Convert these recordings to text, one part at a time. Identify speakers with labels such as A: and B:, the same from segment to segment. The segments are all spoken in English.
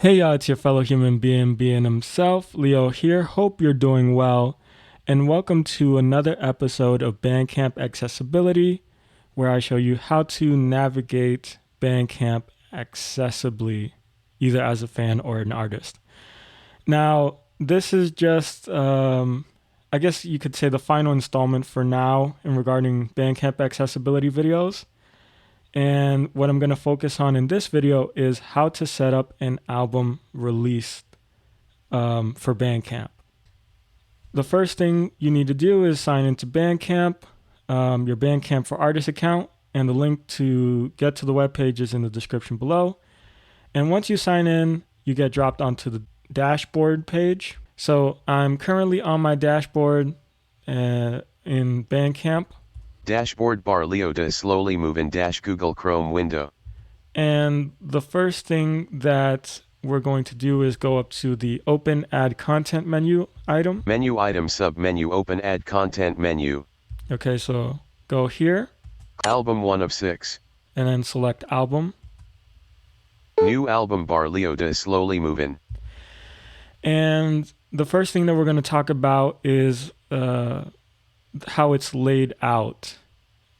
A: Hey y'all, it's your fellow human being himself, Leo here. Hope you're doing well, and welcome to another episode of Bandcamp Accessibility, where I show you how to navigate Bandcamp accessibly, either as a fan or an artist. Now, this is just, I guess you could say, the final installment for now in regarding Bandcamp accessibility videos. And what I'm going to focus on in this video is how to set up an album release for Bandcamp. The first thing you need to do is sign into Bandcamp, your Bandcamp for Artists account, and the link to get to the webpage is in the description below. And once you sign in, you get dropped onto the dashboard page. So I'm currently on my dashboard in Bandcamp.
B: Dashboard bar Leo does slowly move in dash Google Chrome window.
A: And the first thing that we're going to do is go up to the Open Add Content menu item.
B: Menu item sub-menu Open Add Content menu.
A: Okay, so go here.
B: Album 1 of 6.
A: And then select Album.
B: New album bar Leo does slowly move in.
A: And the first thing that we're going to talk about is how it's laid out.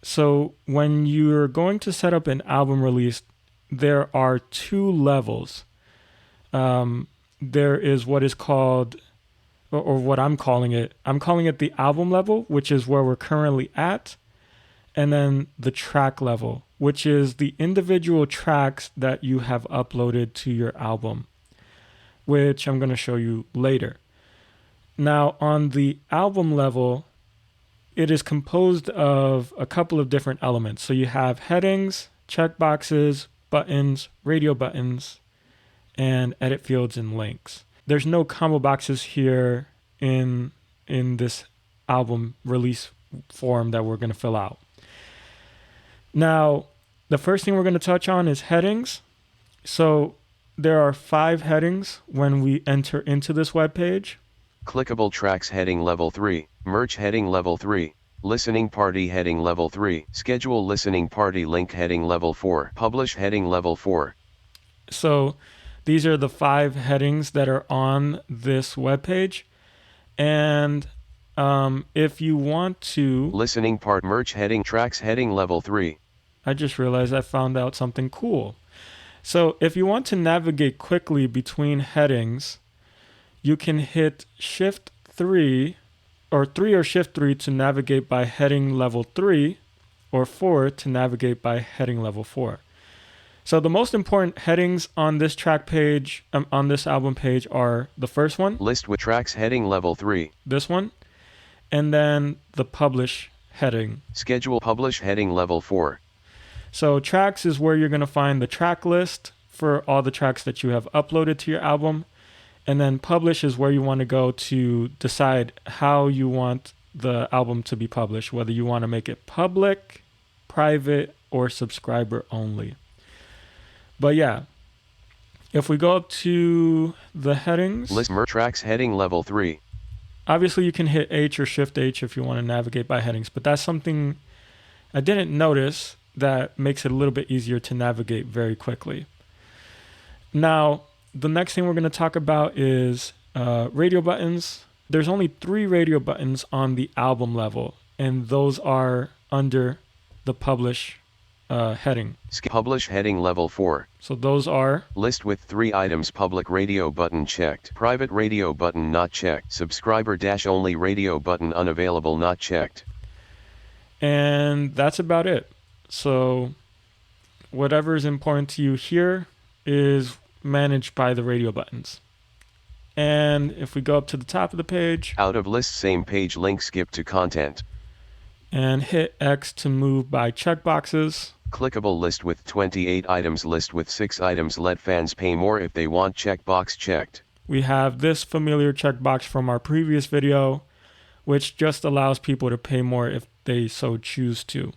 A: So when you're going to set up an album release, there are two levels. There is what is called, or what I'm calling it the album level, which is where we're currently at, and then the track level, which is the individual tracks that you have uploaded to your album, which I'm going to show you later. Now, on the album level, it is composed of a couple of different elements. So you have headings, checkboxes, buttons, radio buttons, and edit fields and links. There's no combo boxes here in this album release form that we're going to fill out. Now, the first thing we're going to touch on is headings. So there are 5 headings when we enter into this web page.
B: Clickable tracks heading level 3, merch heading level 3, listening party heading level 3, schedule listening party link heading level 4, publish heading level 4.
A: So these are the 5 headings that are on this web page. And if you want to...
B: Listening part merch heading tracks heading level 3.
A: I just realized I found out something cool. So if you want to navigate quickly between headings, you can hit Shift 3 or Shift 3 to navigate by heading level 3, or 4 to navigate by heading level 4. So the most important headings on this track page, on this album page, are the first one.
B: List with tracks heading level 3.
A: This one. And then the publish heading.
B: Schedule publish heading level 4.
A: So tracks is where you're going to find the track list for all the tracks that you have uploaded to your album. And then publish is where you want to go to decide how you want the album to be published, whether you want to make it public, private, or subscriber only. But yeah, if we go up to the headings,
B: list mer tracks heading level 3.
A: Obviously you can hit H or Shift H if you want to navigate by headings, but that's something I didn't notice that makes it a little bit easier to navigate very quickly. Now, the next thing we're going to talk about is radio buttons. There's only 3 radio buttons on the album level, and those are under the publish heading.
B: Publish heading level 4.
A: So those are
B: list with 3 items, public radio button checked, private radio button not checked, subscriber dash only radio button unavailable not checked.
A: And that's about it. So whatever is important to you here is managed by the radio buttons. And if we go up to the top of the page,
B: out of list same page link skip to content,
A: and hit X to move by checkboxes.
B: Clickable list with 28 items, list with 6 items, let fans pay more if they want, checkbox checked.
A: We have this familiar checkbox from our previous video, which just allows people to pay more if they so choose to.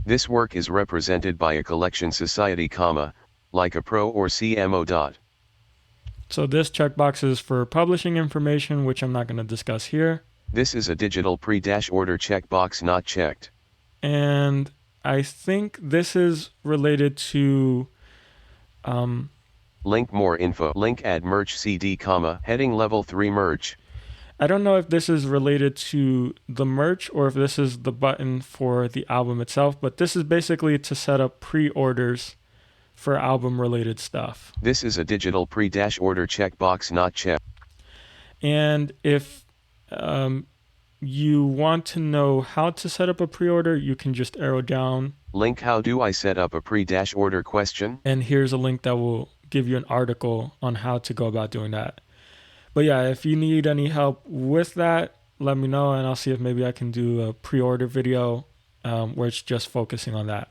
B: This work is represented by a collection society, like a pro or CMO.
A: So this checkbox is for publishing information, which I'm not going to discuss here.
B: This is a digital pre-order checkbox not checked.
A: And I think this is related to
B: Link more info. Link add merch CD, heading level 3 merch.
A: I don't know if this is related to the merch or if this is the button for the album itself, but this is basically to set up pre-orders for album related stuff.
B: This is a digital pre-order checkbox not checked.
A: And if you want to know how to set up a pre-order, you can just arrow down.
B: Link how do I set up a pre-order question?
A: And here's a link that will give you an article on how to go about doing that. But yeah, if you need any help with that, let me know and I'll see if maybe I can do a pre-order video where it's just focusing on that.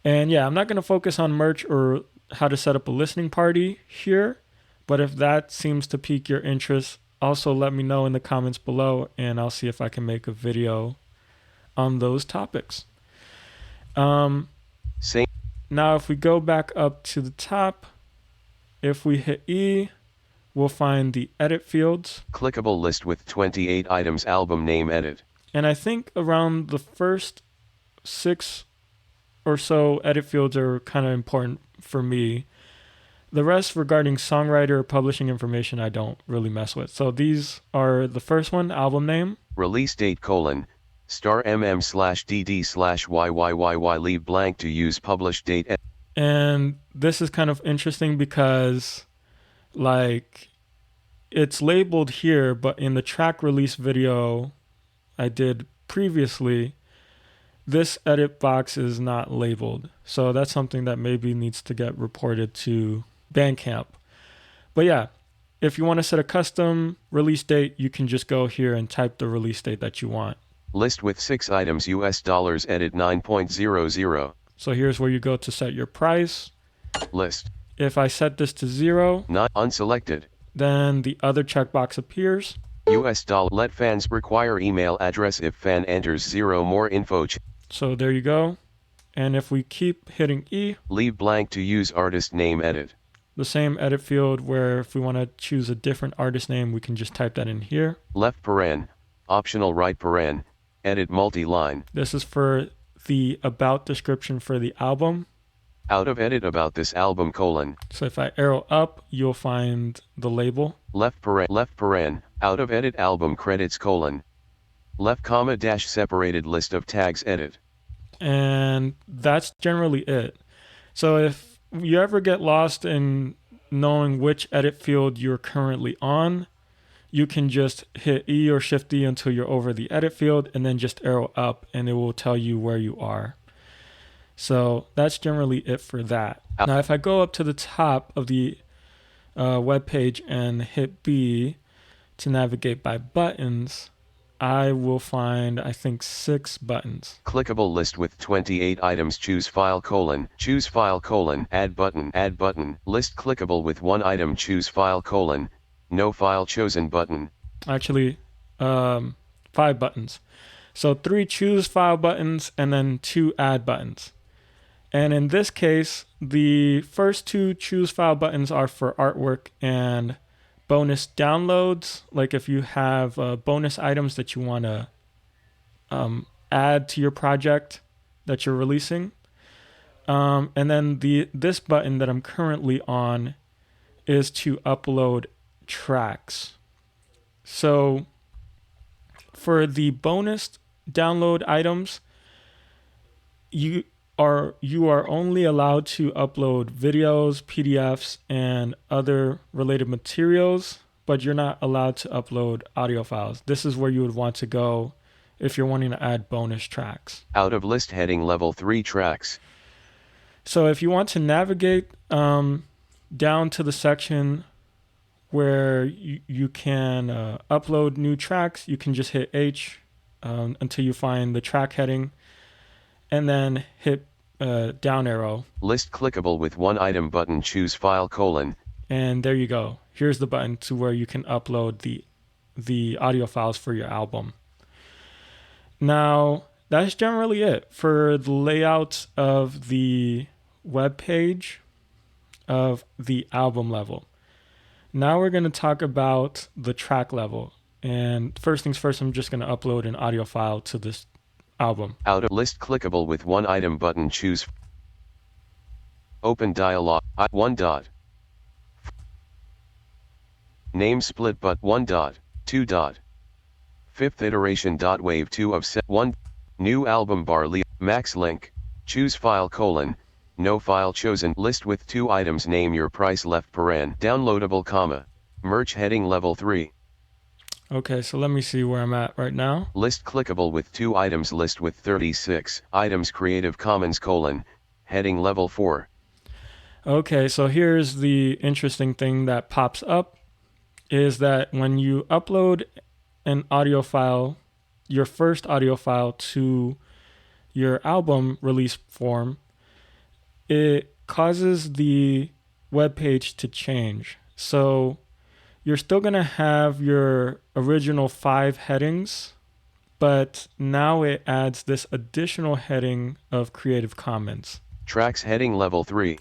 A: And yeah, I'm not going to focus on merch or how to set up a listening party here, but if that seems to pique your interest, also let me know in the comments below and I'll see if I can make a video on those topics.
B: Same.
A: Now, if we go back up to the top, if we hit E, we'll find the edit fields.
B: Clickable list with 28 items, album name edit.
A: And I think around the first 6 or so edit fields are kind of important for me. The rest regarding songwriter or publishing information, I don't really mess with. So these are the first one, album name.
B: Release date : *mm/dd/YYYY, leave blank to use published date.
A: And this is kind of interesting because like it's labeled here, but in the track release video I did previously, this edit box is not labeled. So that's something that maybe needs to get reported to Bandcamp. But yeah, if you want to set a custom release date, you can just go here and type the release date that you want.
B: List with 6 items, $, edit 9.00.
A: So here's where you go to set your price.
B: List.
A: If I set this to 0,
B: not unselected,
A: then the other checkbox appears.
B: $. Let fans require email address if fan enters 0, more info.
A: So there you go. And if we keep hitting E,
B: leave blank to use artist name edit.
A: The same edit field where if we want to choose a different artist name, we can just type that in here.
B: Left paren, optional right paren, edit multi-line.
A: This is for the about description for the album.
B: Out of edit about this album :
A: So if I arrow up, you'll find the label.
B: Left paren, out of edit album credits : left comma dash separated list of tags edit.
A: And that's generally it. So if you ever get lost in knowing which edit field you're currently on, you can just hit E or Shift E until you're over the edit field and then just arrow up and it will tell you where you are. So that's generally it for that. Now, if I go up to the top of the web page and hit B to navigate by buttons, I will find, I think, 6 buttons.
B: Clickable list with 28 items, choose file : add button, list clickable with 1 item, choose file : no file chosen button.
A: Actually, 5 buttons. So 3 choose file buttons and then 2 add buttons. And in this case, the first 2 choose file buttons are for artwork and bonus downloads, like if you have bonus items that you want to add to your project that you're releasing. And then this button that I'm currently on is to upload tracks. So for the bonus download items, you are only allowed to upload videos, PDFs, and other related materials, but you're not allowed to upload audio files. This is where you would want to go if you're wanting to add bonus tracks.
B: Out of list heading level 3 tracks.
A: So if you want to navigate down to the section where you can upload new tracks, you can just hit H until you find the track heading, and then hit down arrow.
B: List clickable with 1 item button, choose file :
A: and there you go. Here's the button to where you can upload the audio files for your album. Now, that's generally it for the layout of the web page of the album level. Now we're going to talk about the track level. And first things first, I'm just going to upload an audio file to this album.
B: Out of list clickable with 1 item button, choose open dialog 1 dot. Name split but 1 dot, 2 dot. Fifth iteration dot wave 2 of set 1. New album bar max link. Choose file colon. No file chosen. List with 2 items. Name your price left paren. Downloadable comma. Merch heading level 3.
A: Okay, so let me see where I'm at right now.
B: List clickable with 2 items. List with 36 items. Creative Commons colon. Heading level 4.
A: Okay, so here's the interesting thing that pops up is that when you upload an audio file, your first audio file to your album release form, it causes the web page to change. So you're still going to have your original 5 headings, but now it adds this additional heading of Creative Commons.
B: Tracks heading level 3.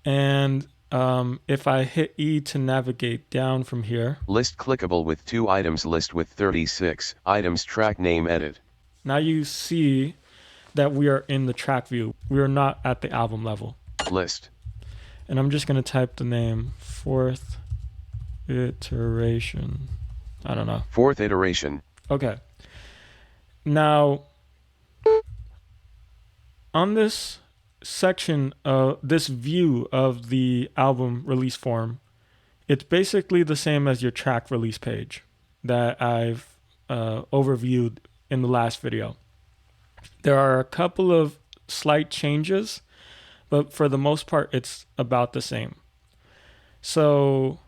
A: And if I hit E to navigate down from here.
B: List clickable with 2 items. List with 36 items. Track name edit.
A: Now you see that we are in the track view. We are not at the album level.
B: List.
A: And I'm just going to type the name, 4th iteration. I don't know.
B: 4th iteration.
A: Okay. Now, on this section of this view of the album release form, it's basically the same as your track release page that I've overviewed in the last video. There are a couple of slight changes, but for the most part, it's about the same. So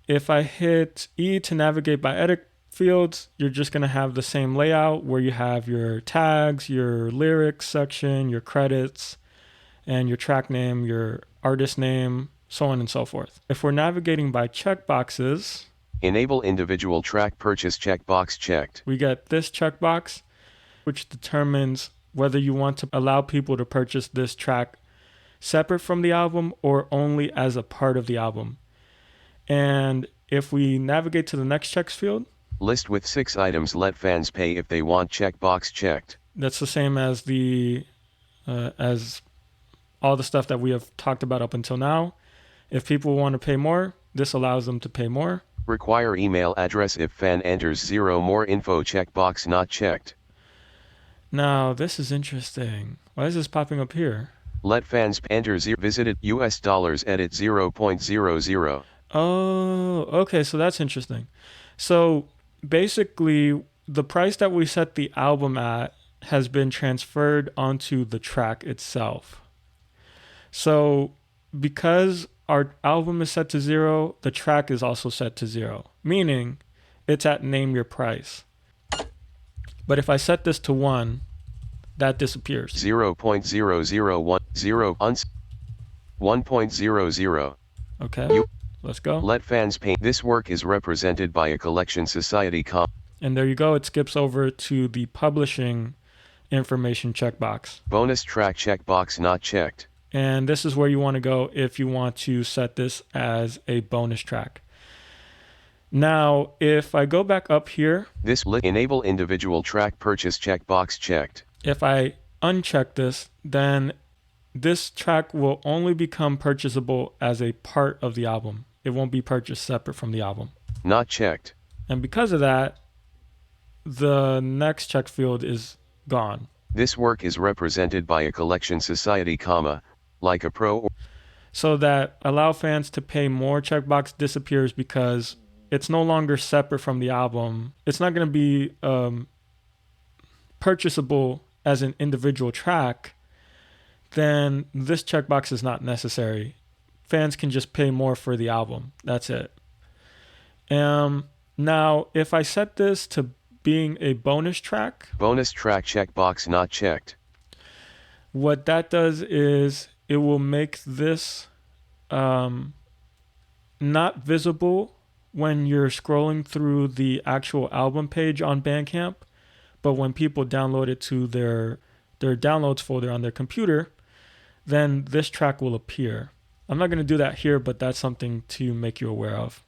A: if I hit E to navigate by edit fields, you're just going to have the same layout where you have your tags, your lyrics section, your credits, and your track name, your artist name, so on and so forth. If we're navigating by checkboxes,
B: enable individual track purchase checkbox checked.
A: We get this checkbox, which determines whether you want to allow people to purchase this track separate from the album or only as a part of the album. And if we navigate to the next checks field,
B: list with 6 items, let fans pay if they want, checkbox checked.
A: That's the same as the as all the stuff that we have talked about up until now. If people want to pay more, this allows them to pay more.
B: Require email address if fan enters 0 more info, checkbox not checked.
A: Now, this is interesting. Why is this popping up here?
B: Let fans enter visited US dollars edit 0.00.
A: Oh, okay, so that's interesting. So basically, the price that we set the album at has been transferred onto the track itself. So because our album is set to 0, the track is also set to 0, meaning it's at name your price. But if I set this to 1, that disappears.
B: 0.001, 1.00.
A: Okay, let's go.
B: Let fans pay. This work is represented by a collection society
A: and there you go. It skips over to the publishing information checkbox.
B: Bonus track checkbox not checked.
A: And this is where you want to go if you want to set this as a bonus track. Now, if I go back up here,
B: enable individual track purchase checkbox checked.
A: If I uncheck this, then this track will only become purchasable as a part of the album. It won't be purchased separate from the album.
B: Not checked.
A: And because of that, the next check field is gone.
B: This work is represented by a collection society, like a pro.
A: So that allow fans to pay more checkbox disappears because it's no longer separate from the album. It's not going to be purchasable as an individual track. Then this checkbox is not necessary. Fans can just pay more for the album. That's it. Now, if I set this to being a bonus track
B: checkbox not checked.
A: What that does is it will make this not visible when you're scrolling through the actual album page on Bandcamp, but when people download it to their downloads folder on their computer, then this track will appear. I'm not going to do that here, but that's something to make you aware of.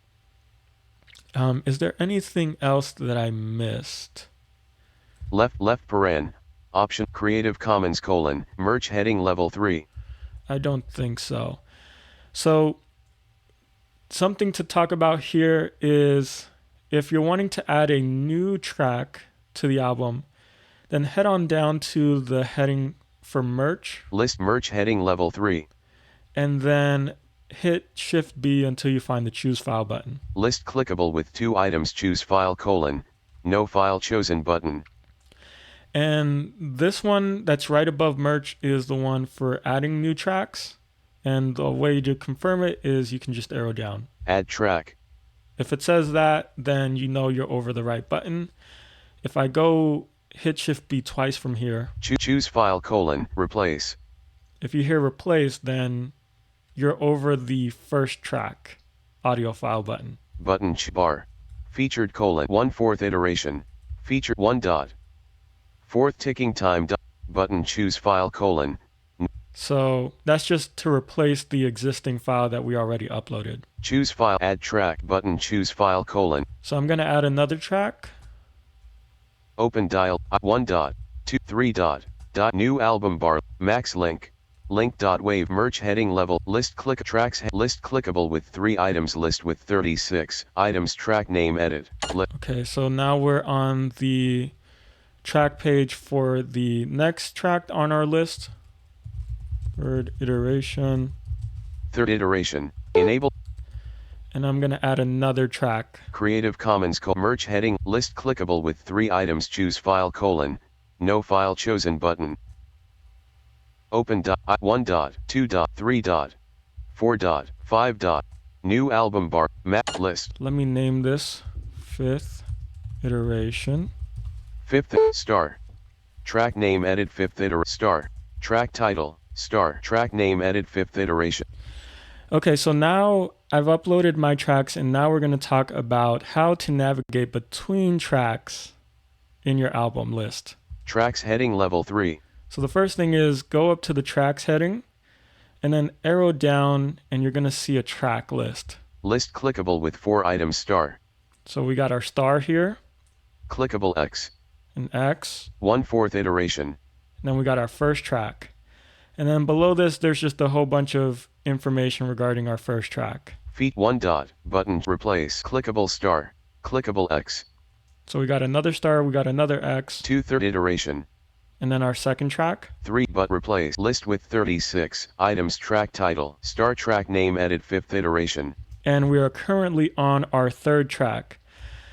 A: Is there anything else that I missed?
B: Left paren, option Creative Commons : merch heading level 3.
A: I don't think so. So something to talk about here is if you're wanting to add a new track to the album, then head on down to the heading for merch.
B: List merch heading level 3.
A: And then hit Shift B until you find the Choose File button.
B: List clickable with 2 items. Choose file : no file chosen button.
A: And this one that's right above merch is the one for adding new tracks. And the way to confirm it is you can just arrow down.
B: Add track.
A: If it says that, then you know you're over the right button. If I go hit Shift B twice from here,
B: Choose file : replace.
A: if you hear replace, then you're over the first track audio file button.
B: Button bar. Featured : 1/4 iteration. Feature 1 dot. 4th ticking time dot. Button choose file :
A: So that's just to replace the existing file that we already uploaded.
B: choose file. Add track. Button choose file :
A: So I'm going to add another track.
B: open dial 1 dot 2 3 dot dot new album bar max link dot wave merch heading level list click tracks list clickable with 3 items list with 36 items track name edit.
A: Okay, so now we're on the track page for the next track on our list. Third iteration.
B: Enable.
A: And I'm going to add another track.
B: Creative Commons merch heading list clickable with 3 items. Choose file : no file chosen button. Open dot 1 dot 2 dot 3 dot 4 dot 5 dot new album bar map list.
A: Let me name this 5th iteration.
B: 5th star. Track name edit 5th iteration star. Track title star. Track name edit 5th iteration.
A: Okay, so now I've uploaded my tracks, and now we're going to talk about how to navigate between tracks in your album list.
B: Tracks heading level 3.
A: So the first thing is go up to the tracks heading and then arrow down, and you're going to see a track list.
B: List clickable with 4 items star.
A: So we got our star here.
B: Clickable X.
A: An X.
B: 1/4 iteration.
A: And then we got our first track. And then below this, there's just a whole bunch of information regarding our first track.
B: Feet 1 dot, button replace, clickable star, clickable X.
A: So we got another star, we got another X.
B: 2/3 iteration.
A: And then our second track.
B: 3 but replace, list with 36 items, track title, star track name edit 5th iteration.
A: And we are currently on our third track.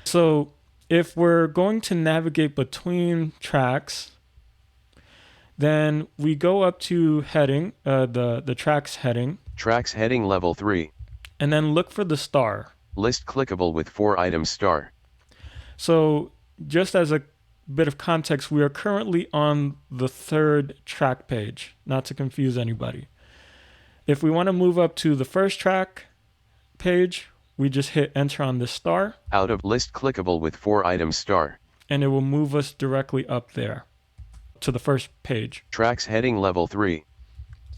A: So if we're going to navigate between tracks, then we go up to heading, the tracks heading.
B: Tracks heading level 3.
A: And then look for the star.
B: List clickable with 4 items star.
A: So just as a bit of context, we are currently on the third track page, not to confuse anybody. If we want to move up to the first track page, we just hit enter on this star.
B: Out of list clickable with 4 items star.
A: And it will move us directly up there to the first page.
B: Tracks heading level 3.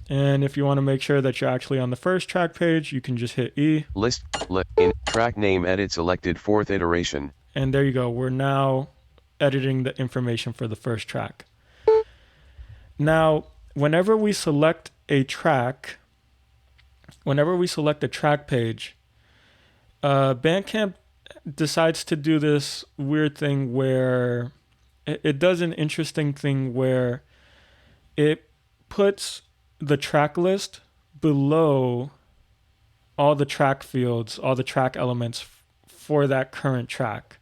A: And if you want to make sure that you're actually on the first track page, you can just hit E.
B: List in track name edit selected 4th iteration.
A: And there you go. We're now editing the information for the first track. Now, whenever we select a track page, Bandcamp decides to do this weird thing where it does an interesting thing where it puts the track list below all the track fields, all the track elements for that current track.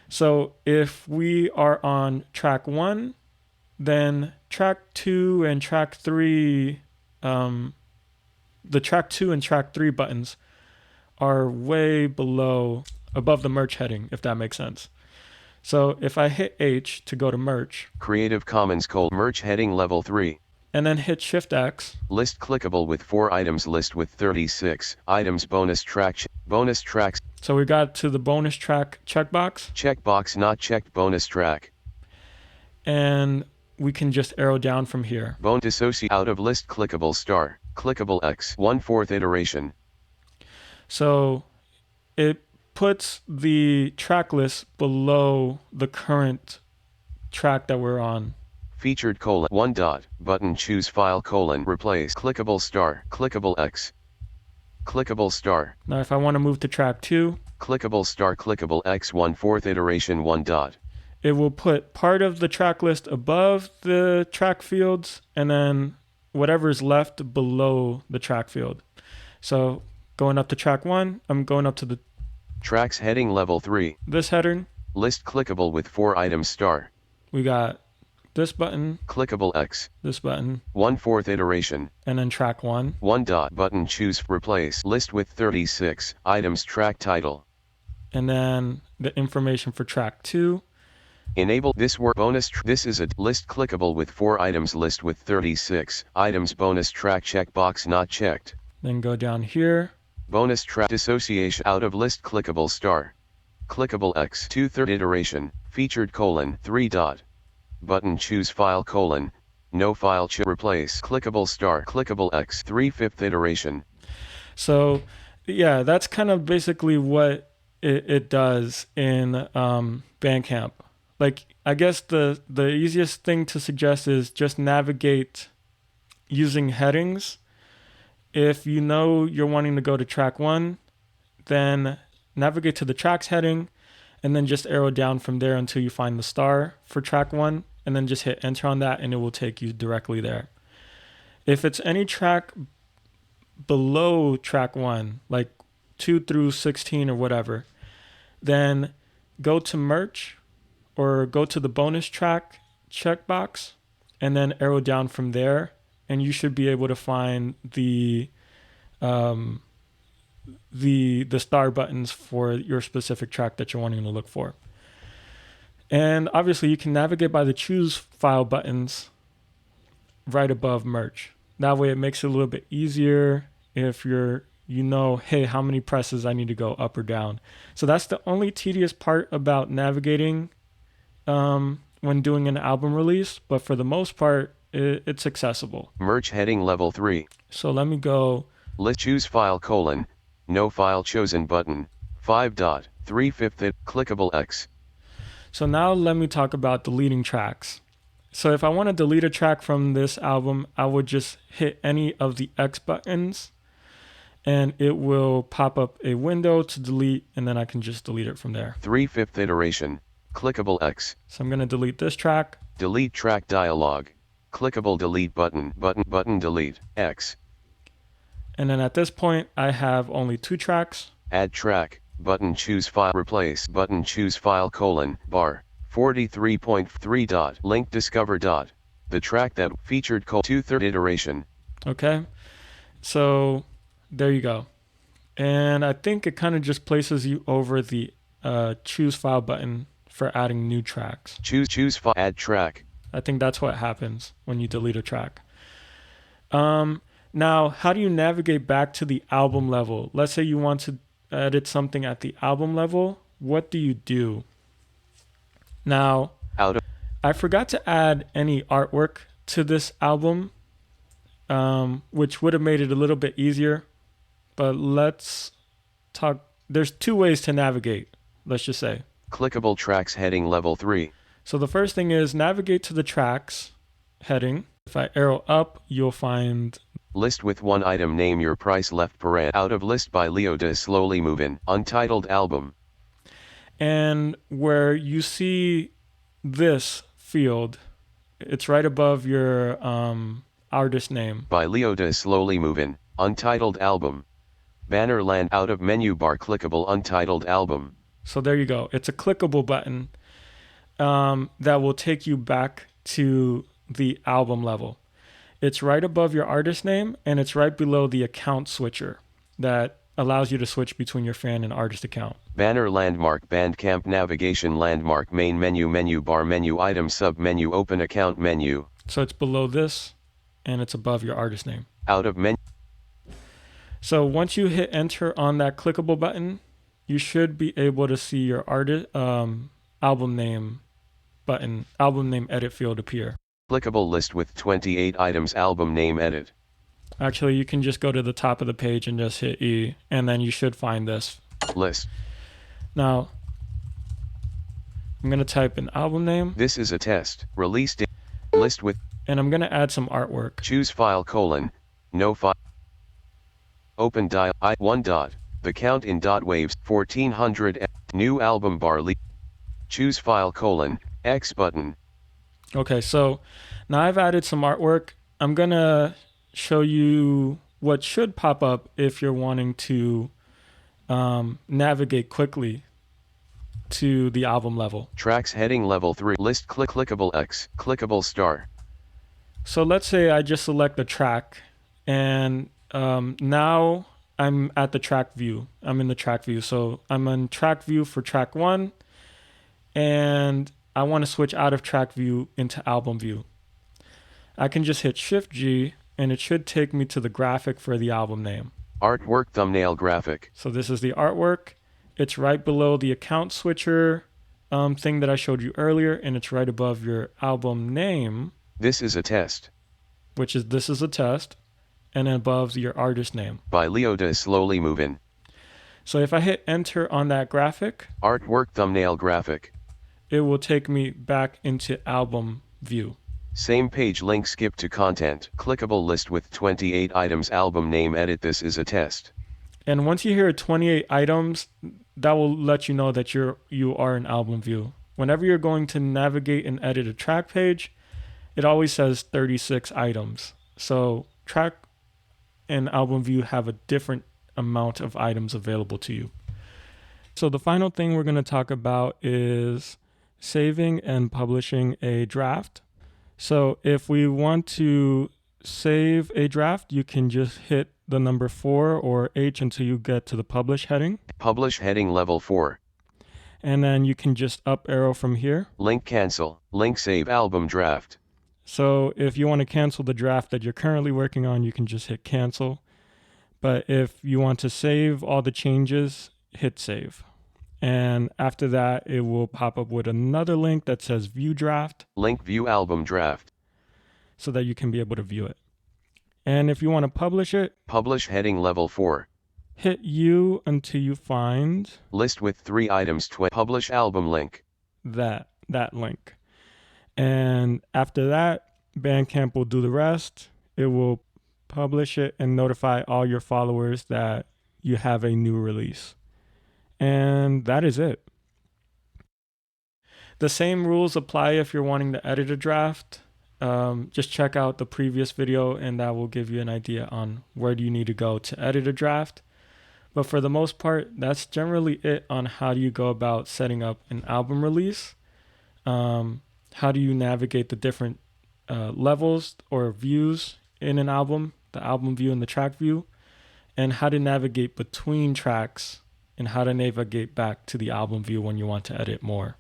A: So if we are on track 1, then track 2 and track 3, the track 2 and track 3 buttons are way above the merch heading, if that makes sense. So if I hit H to go to merch.
B: Creative Commons merch heading level 3.
A: And then hit Shift X.
B: List clickable with 4 items, list with 36 items, bonus tracks.
A: So we got to the bonus track checkbox.
B: Checkbox not checked, bonus track.
A: And we can just arrow down from here.
B: Dissociate out of list clickable star, clickable X, 1/4 iteration.
A: So it puts the track list below the current track that we're on.
B: Featured : 1 dot, button choose file : replace, clickable star, clickable X. Clickable star.
A: Now if I want to move to track 2,
B: Clickable star, clickable X 1/4 iteration 1 dot.
A: it will put part of the track list above the track fields and then whatever's left below the track field. So going up to track 1, I'm going up to the
B: Tracks heading level 3.
A: this heading.
B: List clickable with 4 items star.
A: We got this button,
B: Clickable X.
A: this button,
B: 1/4 iteration.
A: and then track 1.
B: 1 dot button, choose replace list with 36 items, track title.
A: And then the information for track 2.
B: Enable this work bonus. This is a list clickable with 4 items, list with 36 items, bonus track checkbox not checked.
A: Then go down here.
B: Bonus track dissociation out of list clickable star. Clickable X 2/3 iteration, featured : 3 dot. Button, choose file : no file, replace clickable star, clickable X 3/5 iteration.
A: So yeah, that's kind of basically what it does in Bandcamp. Like, I guess the easiest thing to suggest is just navigate using headings. If you know you're wanting to go to track 1, then navigate to the tracks heading and then just arrow down from there until you find the star for track 1, and then just hit enter on that and it will take you directly there. If it's any track below track 1, like 2 through 16 or whatever, then go to merch or go to the bonus track checkbox and then arrow down from there, and you should be able to find the star buttons for your specific track that you're wanting to look for. And obviously you can navigate by the choose file buttons right above merch. That way it makes it a little bit easier if hey, how many presses I need to go up or down. So that's the only tedious part about navigating when doing an album release, but for the most part, it's accessible.
B: Merch heading level 3.
A: So let me go.
B: List, choose file : no file chosen button, 5 dot, 3/5 clickable X.
A: So now let me talk about deleting tracks. So if I want to delete a track from this album, I would just hit any of the X buttons and it will pop up a window to delete, and then I can just delete it from there.
B: 3/5 iteration, clickable X.
A: So I'm going to delete this track.
B: Delete track dialog. Clickable delete button, delete, X.
A: And then at this point, I have only 2 tracks.
B: Add track, button, choose file, replace, button, choose file, bar, 43.3 dot, link discover dot. The track that featured 2/3 iteration.
A: Okay, so there you go. And I think it kind of just places you over the choose file button for adding new tracks.
B: Choose file, add track.
A: I think that's what happens when you delete a track. Now, how do you navigate back to the album level? Let's say you want to edit something at the album level. What do you do? Now, I forgot to add any artwork to this album, which would have made it a little bit easier. But let's talk. There's 2 ways to navigate, let's just say.
B: Clickable tracks heading level 3.
A: So the first thing is navigate to the tracks heading. If I arrow up, you'll find
B: list with 1 item, name your price, left paren, out of list by Leo de slowly moving, untitled album.
A: And where you see this field, it's right above your artist name.
B: By Leo de slowly moving, untitled album. Banner land, out of menu bar, clickable untitled album.
A: So there you go. It's a clickable button that will take you back to the album level. It's right above your artist name, and it's right below the account switcher that allows you to switch between your fan and artist account.
B: Banner landmark, Bandcamp navigation landmark, main menu, menu bar, menu item, sub menu, open account menu.
A: So it's below this, and it's above your artist name.
B: Out of menu.
A: So once you hit enter on that clickable button, you should be able to see your artist album name button, album name edit field appear.
B: Clickable list with 28 items, album name edit.
A: Actually, you can just go to the top of the page and just hit E, and then you should find this
B: list.
A: Now, I'm going to type in album name.
B: This is a test. Released list with.
A: And I'm going to add some artwork.
B: Choose file : no file. Open dial I 1 dot. The count in dot waves 1400. New album bar. Choose file X button.
A: Okay, so now I've added some artwork. I'm gonna show you what should pop up if you're wanting to navigate quickly to the album level.
B: Tracks heading level 3. List clickable X. Clickable star.
A: So let's say I just select the track, and now I'm at the track view. I'm in the track view. So I'm on track view for track 1, and I want to switch out of track view into album view. I can just hit Shift G, and it should take me to the graphic for the album name.
B: Artwork thumbnail graphic.
A: So this is the artwork. It's right below the account switcher thing that I showed you earlier, and it's right above your album name.
B: This is a test.
A: This is a test, and above your artist name.
B: By Leota slowly moving.
A: So if I hit enter on that graphic,
B: artwork thumbnail graphic,
A: it will take me back into album view.
B: Same page link skip to content. Clickable list with 28 items album name edit. This is a test.
A: And once you hear 28 items, that will let you know that you are in album view. Whenever you're going to navigate and edit a track page, it always says 36 items. So track and album view have a different amount of items available to you. So the final thing we're going to talk about is saving and publishing a draft. So if we want to save a draft, you can just hit the number 4 or H until you get to the publish heading.
B: Publish heading level 4.
A: And then you can just up arrow from here.
B: Link cancel. Link save album draft.
A: So if you want to cancel the draft that you're currently working on, you can just hit cancel. But if you want to save all the changes, hit save. And after that, it will pop up with another link that says view draft.
B: Link view album draft.
A: So that you can be able to view it. And if you want to publish it,
B: publish heading level 4.
A: Hit U until you find
B: list with 3 items. Publish album link.
A: That link. And after that, Bandcamp will do the rest. It will publish it and notify all your followers that you have a new release. And that is it. The same rules apply if you're wanting to edit a draft. Just check out the previous video and that will give you an idea on where do you need to go to edit a draft. But for the most part, that's generally it on how do you go about setting up an album release. How do you navigate the different levels or views in an album, the album view and the track view, and how to navigate between tracks and how to navigate back to the album view when you want to edit more.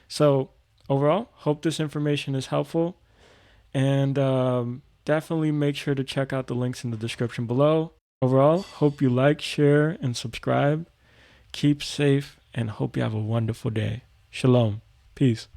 A: So overall, hope this information is helpful, and definitely make sure to check out the links in the description below. Overall, hope you like, share, and subscribe. Keep safe, and hope you have a wonderful day. Shalom. Peace.